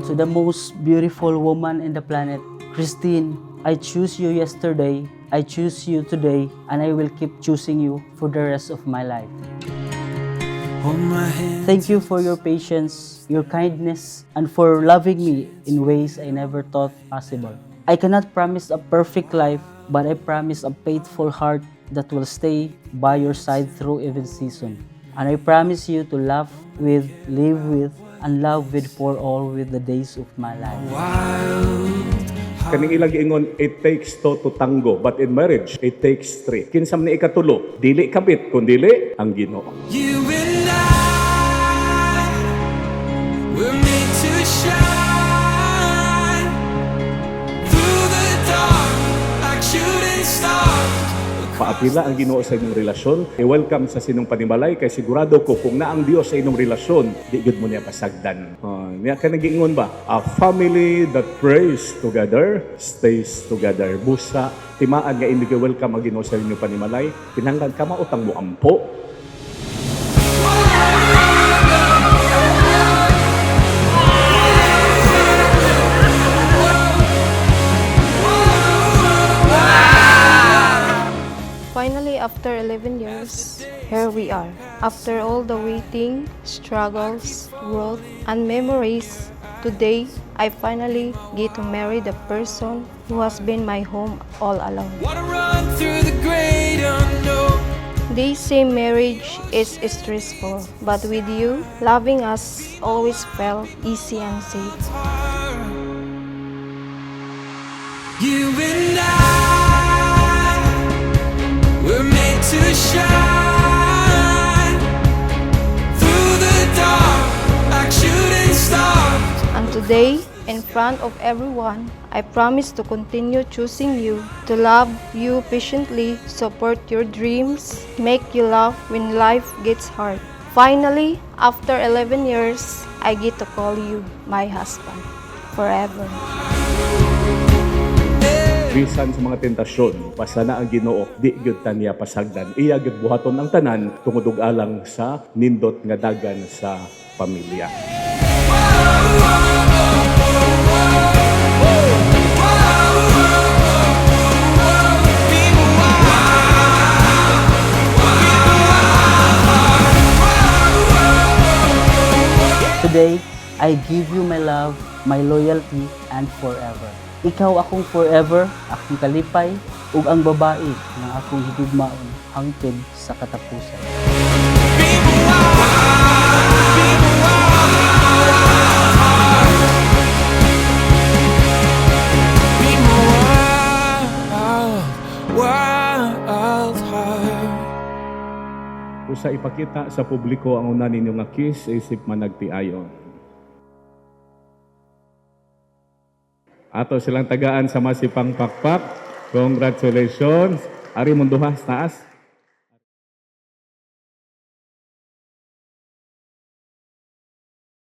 To the most beautiful woman in the planet, Christine, I choose you yesterday, I choose you today, and I will keep choosing you for the rest of my life. Thank you for your patience, your kindness, and for loving me in ways I never thought possible. I cannot promise a perfect life, but I promise a faithful heart that will stay by your side through every season. And I promise you to laugh with, live with, and love with for all with the days of my life. Kaning ilang giingon, it takes two to tango, but in marriage, it takes three. Kinsam ni ikatulo, dili kabit, kundili ang Ginoo. You and I, we're meant to shine through the dark like shooting stars. Paapila ang Ginoo sa inyong relasyon. I-welcome sa sinong panimalay kay sigurado ko kung na ang Dios sa inyong relasyon, di gud mo niya pasagdan. Niya ka nagiingon ba? A family that prays together stays together. Busa, timaan nga hindi welcome ang Ginoo sa inyong panimalay. Pinanggan ka mautang mo ampo. Finally, after 11 years, here we are. After all the waiting, struggles, growth, and memories, today, I finally get to marry the person who has been my home all along. Wanna run through the great unknown. They say marriage is stressful, but with you, loving us always felt easy and safe. You and I, we're meant to shine through the dark like shooting stars. And today, in front of everyone, I promise to continue choosing you, to love you patiently, support your dreams, make you laugh when life gets hard. Finally, after 11 years, I get to call you my husband forever. Bisan sa mga tentasyon, basta na ang Ginoo, di gyud ta niya pasagdan. Iya gyud buhaton ang tanan tungod og alang sa nindot nga dagan sa pamilya. Today, I give you my love, my loyalty, and forever. Ikaw akong forever, akong kalipay, ug ang babae na akong higugmaon hangtod sa katapusan. usa ipakita sa publiko ang una ninyo nga kiss isip man nagtiayon. Ato silang tagaan sa masipang pakpak. Congratulations. Ari mong duha sa taas.